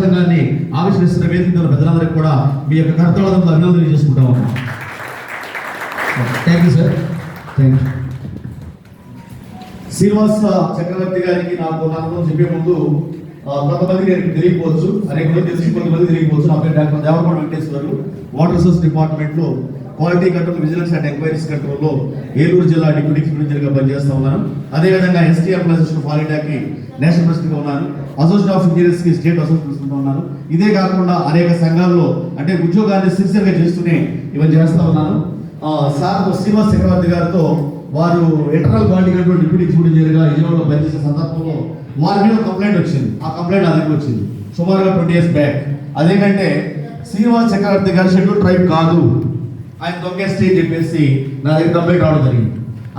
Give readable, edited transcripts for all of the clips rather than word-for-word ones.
సంఘాన్ని ఆవిష్కరిస్తున్న వేదిక ద్వారా పెద్దలందరికీ కూడా మీ యొక్క కర్తవ్యాలతో అభినందనలు చేసుకుంటా ఉన్నాం. Thank you sir. Thank you. Srinivasa Chakravarthi గారికి నాకు చెప్పే ముందు కొంతమందికి నేను తెలియకపోవచ్చు, అనేక మంది తెలిసి కొంతమంది తెలియకపోవచ్చు. నా పేరు doctor Devarakonda Venkateswara Rao, water resource department లో quality control, vigilance and enquiries control లో ఏలూరు జిల్లా డిప్యూటీ మేనేజర్ గా పనిచేస్తా ఉన్నాను. అదేవిధంగా ఎస్టీఎం పాలిటాక్ నేషనల్ ప్రెసిడెంట్ గా ఉన్నాను. అసోసియేషన్ ఆఫ్ ఇంజనీర్స్ కి స్టేట్ అసోసియేషన్ ప్రెసిడెంట్ గా ఉన్నాను. ఇదే కాకుండా అనేక సంఘాల్లో అంటే ఉద్యోగాన్ని సిన్సియర్ గా చేస్తూనే ఇవన్నీ చేస్తా ఉన్నాను. సార్ శ్రీనివాస్ చక్రవర్తి గారితో వారు internal quality control deputy manager గా విజయవాడలో పనిచేసే సందర్భంలో వారి మీద కంప్లైంట్ వచ్చింది. ఆ కంప్లైంట్ నా దగ్గర వచ్చింది సుమారుగా 20 years బ్యాక్. అదేంటంటే శ్రీనివాస్ చక్రవర్తి గారు షెడ్యూల్ ట్రైబ్ కాదు, ఆయన దొంగేస్తే చెప్పేసి నా దగ్గర కంప్లైంట్ రావడం జరిగింది.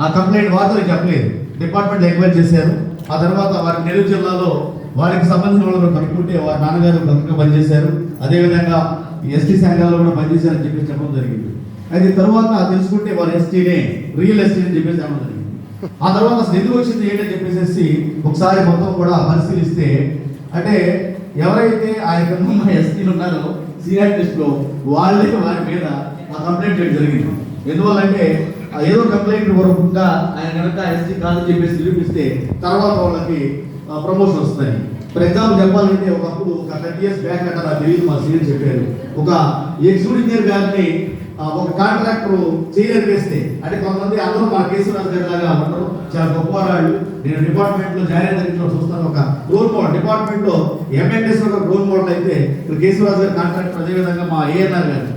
ఆ కంప్లైంట్ వారితో చెప్పలేదు, డిపార్ట్మెంట్ ఎంక్వైరీ చేశారు. ఆ తర్వాత వారి నెల్లూరు జిల్లాలో వారికి సంబంధించిన వాళ్ళు కనుక్కుంటే వారి నాన్నగారు కనుక పనిచేశారు, అదేవిధంగా ఎస్టీ సంఘాల్లో కూడా పనిచేశారని చెప్పేసి చెప్పడం జరిగింది. అయితే తర్వాత తెలుసుకుంటే వారు ఎస్టీనే, రియల్ ఎస్టీ అని చెప్పేసి చెప్పడం జరిగింది. ఆ తర్వాత అసలు ఎందుకు వచ్చింది ఏంటని చెప్పేసి ఒకసారి మొత్తం కూడా పరిశీలిస్తే అంటే ఎవరైతే ఆయన ఎస్టీలు ఉన్నారో సీనియర్ లిస్ట్ లో వాళ్ళే వారి మీద ఆ కంప్లైంట్ చేయడం జరిగింది. ఎందువల్లంటే ఏదో కంప్లైంట్ వరకుండా ఆయన కనుక ఎస్టీ కాదని చెప్పేసి నిరూపిస్తే తర్వాత వాళ్ళకి ప్రమోషన్ వస్తాయి. ఫర్ ఎగ్జాంపుల్ చెప్పాలంటే ఒకప్పుడు ఒక 30 years బ్యాక్ అంటే నాకు తెలియదు, మా సీనియర్ చెప్పారు, ఒక ఎగ్జిక్యూటివ్ ఇంజనీర్ గారిని ఒక కాంట్రాక్టర్ చేయలేదు వేస్తే, అంటే కొంతమంది అందరూ మా కేశవరాజు గారి లాగా ఉంటారు, చాలా గొప్ప వాళ్ళు. నేను డిపార్ట్మెంట్ లో జాయిన్ అయిన చూస్తాను, ఒక రోల్ మోడల్ డిపార్ట్మెంట్ లో ఎంఎన్ఎస్ ఒక రోల్ మోడల్ అయితే కేశవరాజు గారి కాంట్రాక్టర్, అదేవిధంగా మా ఏఎన్ఆర్ గారు